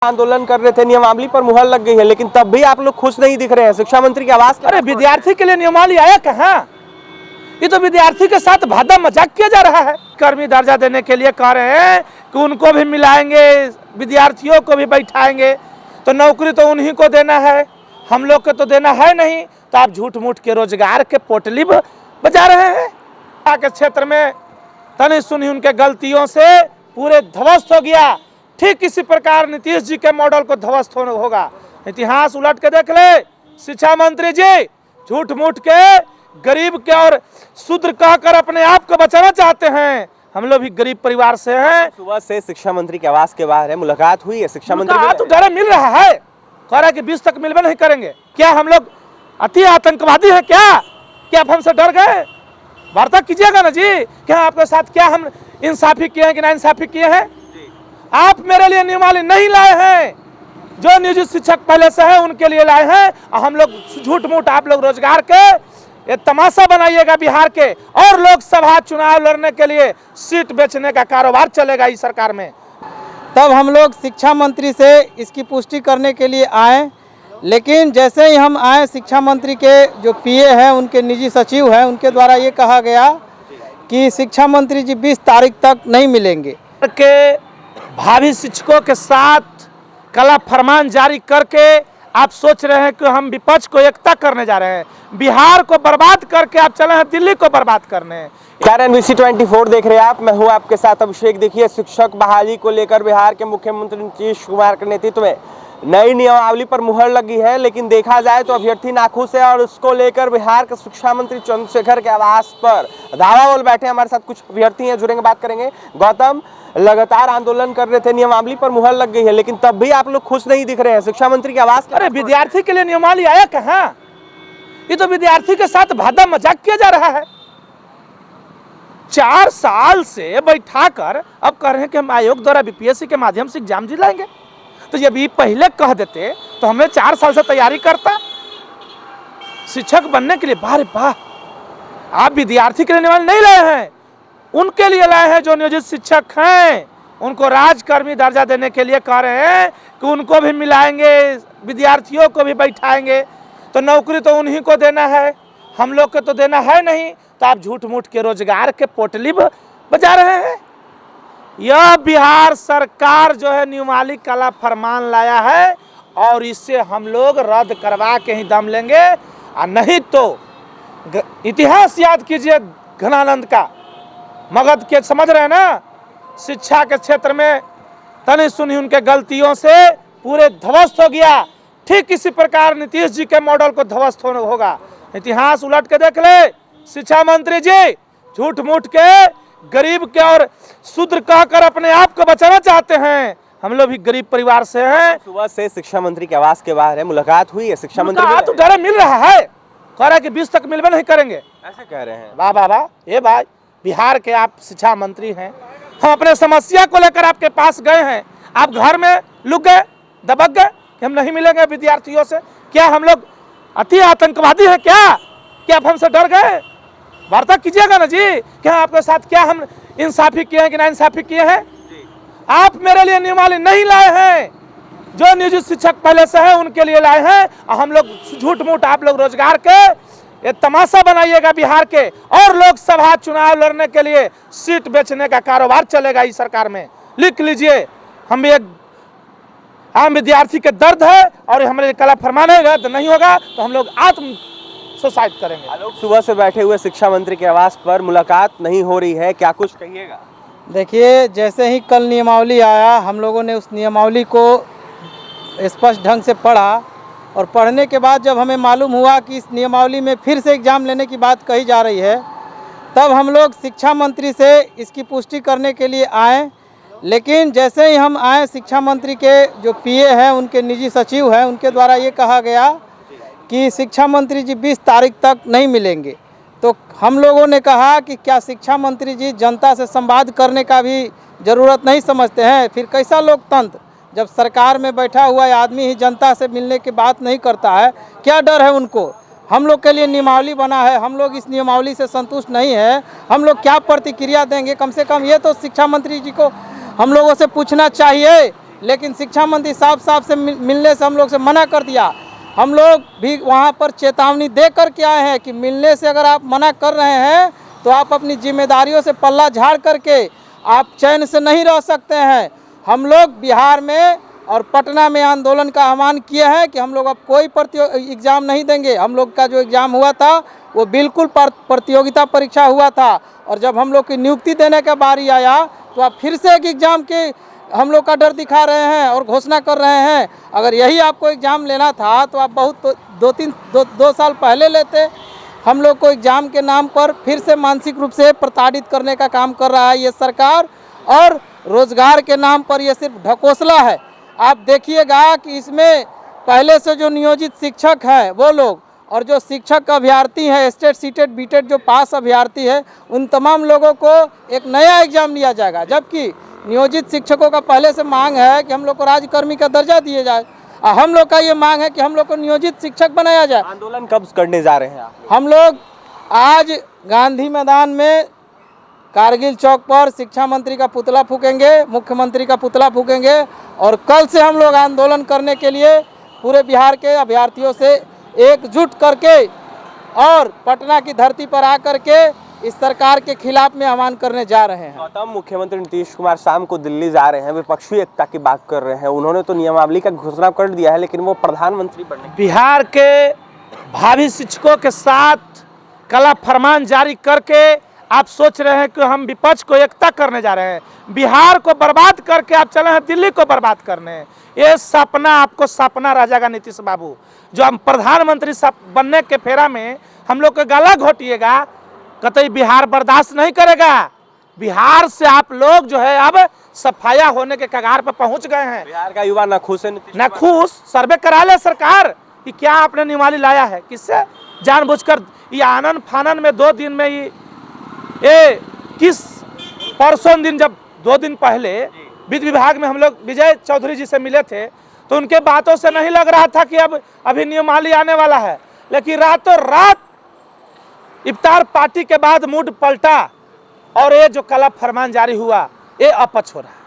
आंदोलन कर रहे थे, नियमावली पर मुहर लग गई है, लेकिन तब भी आप लोग खुश नहीं दिख रहे हैं। शिक्षा मंत्री की आवाज। अरे विद्यार्थी के लिए नियमावली आया कहाँ? ये तो विद्यार्थी के साथ भादा मजाक किया जा रहा है। कर्मी दर्जा देने के लिए कह रहे हैं कि उनको भी मिलाएंगे, विद्यार्थियों को भी बैठाएंगे, तो नौकरी तो उन्हीं को देना है, हम लोग को तो देना है नहीं। तो आप झूठ मूठ के रोजगार के पोटली बजा रहे हैं। के क्षेत्र में तनी सुनी उनके गलतियों से पूरे ध्वस्त हो गया। ठीक इसी प्रकार नीतीश जी के मॉडल को ध्वस्त होगा। इतिहास उलट के देख ले। शिक्षा मंत्री जी झूठ मूठ के गरीब के और शूद्र कहकर अपने आप को बचाना चाहते हैं। हम लोग भी गरीब परिवार से हैं। सुबह से शिक्षा मंत्री की आवाज के बाहर है, मुलाकात हुई है शिक्षा मंत्री तो डरे मिल रहा है, कह रहा है कि 20 तक मिलवे नहीं करेंगे। क्या हम लोग अति आतंकवादी है क्या आप हमसे डर गए? वार्ता कीजिएगा ना जी, क्या आपके साथ क्या हम इंसाफी किए हैं कि ना इंसाफी किए हैं? आप मेरे लिए नियमावली नहीं लाए हैं, जो नियोजित शिक्षक पहले से है उनके लिए लाए हैं। हम लोग झूठ मूठ आप लोग रोजगार के ये तमाशा बनाइएगा बिहार के, और लोकसभा चुनाव लड़ने के लिए सीट बेचने का कारोबार चलेगा इस सरकार में। तब हम लोग शिक्षा मंत्री से इसकी पुष्टि करने के लिए आए, लेकिन जैसे ही हम आए शिक्षा मंत्री के जो पीए हैं, उनके निजी सचिव हैं, उनके द्वारा ये कहा गया कि शिक्षा मंत्री जी 20 तारीख तक नहीं मिलेंगे। के भावी शिक्षकों के साथ कला फरमान जारी करके आप सोच रहे हैं कि हम विपक्ष को एकता करने जा रहे हैं, बिहार को बर्बाद करके आप चले हैं दिल्ली को बर्बाद करने। NBC 24 देख रहे हैं आप, मैं हूं आपके साथ अभिषेक। देखिए, शिक्षक बहाली को लेकर बिहार के मुख्यमंत्री नीतीश कुमार के नेतृत्व में नई नियमावली पर मुहर लगी है, लेकिन देखा जाए तो अभ्यर्थी नाखुश है और उसको लेकर बिहार के शिक्षा मंत्री चंद्रशेखर के आवास पर धावा बोल बैठे। हमारे साथ कुछ अभ्यर्थी हैं, जुड़ेंगे, बात करेंगे। गौतम, लगातार आंदोलन कर रहे थे, नियमावली पर मुहर लग गई है, लेकिन तब भी आप लोग खुश नहीं दिख रहे हैं। शिक्षा मंत्री की आवाज। अरे विद्यार्थी के लिए नियमावली आया कहाँ? ये तो विद्यार्थी के साथ भादा मजाक किया जा रहा है। 4 साल से बैठाकर अब कह रहे हैं कि हम आयोग द्वारा बीपीएससी के माध्यम से एग्जाम दिलाएंगे। तो जब ये पहले कह देते तो हमें 4 साल से तैयारी करता शिक्षक बनने के लिए। बारे वाह, आप विद्यार्थी के लिए नियमावली नहीं लाए हैं, उनके लिए लाए हैं जो नियोजित शिक्षक हैं। उनको राजकर्मी दर्जा देने के लिए कह रहे हैं कि उनको भी मिलाएंगे, विद्यार्थियों को भी बैठाएंगे, तो नौकरी तो उन्हीं को देना है, हम लोग को तो देना है नहीं। तो आप झूठ मूठ के रोजगार के पोटली बजा रहे हैं। यह बिहार सरकार जो है नियमावली कला फरमान लाया है, और इससे हम लोग रद्द करवा के ही दम लेंगे, और नहीं तो इतिहास याद कीजिए घनानंद का, मगध के, समझ रहे हैं ना। शिक्षा के क्षेत्र में तनी सुनी उनके गलतियों से पूरे ध्वस्त हो गया। ठीक इसी प्रकार नीतीश जी के मॉडल को ध्वस्त होगा। इतिहास उलट के देख ले। शिक्षा मंत्री जी झूठ मूठ के गरीब के और शूद्र कहकर अपने आप को बचाना चाहते हैं। हम लोग भी गरीब परिवार से हैं। सुबह से शिक्षा मंत्री की आवाज के बाहर है, मुलाकात हुई है शिक्षा मंत्री। तो डरे मिल रहा है, कह रहा है कि 20 तक मिलवे नहीं करेंगे। ऐसे कह रहे हैं। वाह वाह वाह, ये भाई बिहार के आप शिक्षा मंत्री हैं। हम अपने समस्या को लेकर आपके पास गए हैं, आप घर में लुक गए, दबक गए कि हम नहीं मिलेंगे विद्यार्थियों से। क्या हम लोग अति आतंकवादी है क्या आप हमसे डर गए? वार्ता कीजिएगा ना जी, क्या आपके साथ क्या हम इंसाफी किए हैं कि ना इंसाफी किए हैं? आप मेरे लिए नियमावली नहीं लाए हैं, जो नियोजित शिक्षक पहले से है उनके लिए लाए हैं। हम लोग झूठ मूठ आप लोग रोजगार के ये तमाशा बनाइएगा बिहार के, और लोकसभा चुनाव लड़ने के लिए सीट बेचने का कारोबार चलेगा इस सरकार में। लिख लीजिए, हम भी एक आम विद्यार्थी के दर्द है, और हमारे कला फरमान है, रद्द नहीं होगा तो हम लोग आत्म सुसाइड करेंगे। लोग सुबह से बैठे हुए शिक्षा मंत्री के आवास पर, मुलाकात नहीं हो रही है, क्या कुछ कहिएगा? देखिए, जैसे ही कल नियमावली आया, हम लोगों ने उस नियमावली को स्पष्ट ढंग से पढ़ा, और पढ़ने के बाद जब हमें मालूम हुआ कि इस नियमावली में फिर से एग्ज़ाम लेने की बात कही जा रही है, तब हम लोग शिक्षा मंत्री से इसकी पुष्टि करने के लिए आए, लेकिन जैसे ही हम आए शिक्षा मंत्री के जो पीए हैं, उनके निजी सचिव हैं, उनके द्वारा ये कहा गया कि शिक्षा मंत्री जी 20 तारीख तक नहीं मिलेंगे। तो हम लोगों ने कहा कि क्या शिक्षा मंत्री जी जनता से संवाद करने का भी ज़रूरत नहीं समझते हैं? फिर कैसा लोकतंत्र, जब सरकार में बैठा हुआ आदमी ही जनता से मिलने की बात नहीं करता है? क्या डर है उनको? हम लोग के लिए नियमावली बना है, हम लोग इस नियमावली से संतुष्ट नहीं है, हम लोग क्या प्रतिक्रिया देंगे? कम से कम ये तो शिक्षा मंत्री जी को हम लोगों से पूछना चाहिए लेकिन शिक्षा मंत्री साफ साफ से मिलने से हम लोग से मना कर दिया। हम लोग भी वहाँ पर चेतावनी दे कर के आए हैं कि मिलने से अगर आप मना कर रहे हैं तो आप अपनी जिम्मेदारियों से पल्ला झाड़ करके आप चैन से नहीं रह सकते हैं। हम लोग बिहार में और पटना में आंदोलन का आह्वान किए हैं कि हम लोग अब कोई एग्ज़ाम नहीं देंगे। हम लोग का जो एग्ज़ाम हुआ था वो बिल्कुल प्रतियोगिता परीक्षा हुआ था, और जब हम लोग की नियुक्ति देने का बारी आया तो आप फिर से एक एग्ज़ाम के हम लोग का डर दिखा रहे हैं और घोषणा कर रहे हैं। अगर यही आपको एग्ज़ाम लेना था तो आप दो साल पहले लेते। हम लोग को एग्ज़ाम के नाम पर फिर से मानसिक रूप से प्रताड़ित करने का काम कर रहा है ये सरकार, और रोज़गार के नाम पर ये सिर्फ ढकोसला है। आप देखिएगा कि इसमें पहले से जो नियोजित शिक्षक हैं वो लोग और जो शिक्षक अभ्यर्थी हैं, स्टेट सीटेट बीटेट जो पास अभ्यर्थी है, उन तमाम लोगों को एक नया एग्ज़ाम लिया जाएगा, जबकि नियोजित शिक्षकों का पहले से मांग है कि हम लोग को राज्यकर्मी का दर्जा दिया जाए। हम लोग का ये मांग है कि हम लोग को नियोजित शिक्षक बनाया जाए। आंदोलन कब करने जा रहे हैं आप? हम लोग आज गांधी मैदान में कारगिल चौक पर शिक्षा मंत्री का पुतला फूकेंगे, मुख्यमंत्री का पुतला फूकेंगे, और कल से हम लोग आंदोलन करने के लिए पूरे बिहार के अभ्यर्थियों से एकजुट करके और पटना की धरती पर आकर के इस सरकार के खिलाफ में आह्वान करने जा रहे हैं। गौतम, मुख्यमंत्री नीतीश कुमार शाम को दिल्ली जा रहे हैं, विपक्षी एकता की बात कर रहे हैं। उन्होंने तो नियमावली का घोषणा कर दिया है, लेकिन वो प्रधानमंत्री बनने बिहार के भावी शिक्षकों के साथ कला फरमान जारी करके आप सोच रहे हैं कि हम विपक्ष को एकता करने जा रहे हैं। बिहार को बर्बाद करके आप चले हैं दिल्ली को बर्बाद करने। ये सपना आपको सपना रह जाएगा नीतीश बाबू। जो हम प्रधानमंत्री बनने के फेरा में हम लोग को गला घोटिएगा, कतई बिहार बर्दाश्त नहीं करेगा। बिहार से आप लोग जो है अब सफाया होने के कगार पर पहुंच गए हैं। बिहार का युवा नाखुश है नीतीश कुमार। नाखुश? सर्वे करा ले सरकार कि क्या आपने नियमावली लाया है, किससे जानबूझकर ये आनन फानन में 2 दिन में ये किस परसों दिन, जब 2 दिन पहले वित्त विभाग में हम लोग विजय चौधरी जी से मिले थे तो उनके बातों से नहीं लग रहा था कि अब अभी नियमावली आने वाला है, लेकिन रातों रात इफ्तार पार्टी के बाद मूड पलटा और ये जो कला फरमान जारी हुआ ये अपच हो रहा है।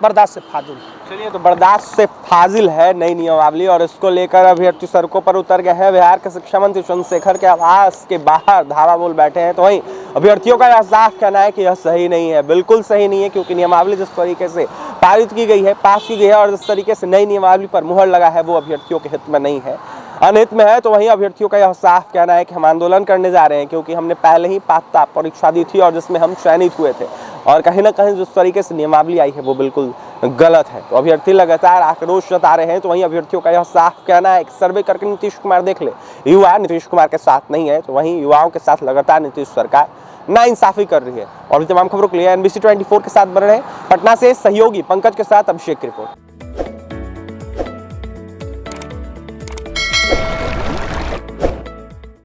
बर्दाश्त से फाजिल। चलिए, तो बर्दाश्त से फाजिल है नई नियमावली, और इसको लेकर अभ्यर्थी सड़कों पर उतर गए हैं। बिहार के शिक्षा मंत्री चंद्रशेखर के आवास के बाहर धावा बोल बैठे हैं। तो वहीं अभ्यर्थियों का यह साफ कहना है कि यह सही नहीं है, बिल्कुल सही नहीं है, क्योंकि नियमावली जिस तरीके से पारित की गई है, पास की गई है, और जिस तरीके से नई नियमावली पर मुहर लगा है वो अभ्यर्थियों के हित में नहीं है, अनहित में है। तो वहीं अभ्यर्थियों का यह साफ कहना है कि हम आंदोलन करने जा रहे हैं, क्योंकि हमने पहले ही पात्रता परीक्षा दी थी और जिसमें हम चयनित हुए थे, और कहीं ना कहीं जिस तरीके से नियमावली आई है वो बिल्कुल गलत है। तो अभ्यर्थी लगातार आक्रोश जता रहे हैं। तो वहीं अभ्यर्थियों का यह साफ कहना है, एक सर्वे करके नीतीश कुमार देख ले, युवा नीतीश कुमार के साथ नहीं है। तो वहीं युवाओं के साथ लगातार नीतीश सरकार नाइंसाफी कर रही है। और तमाम खबरों के लिए NBC 24 के साथ बन रहे हैं। पटना से सहयोगी पंकज के साथ अभिषेक की रिपोर्ट।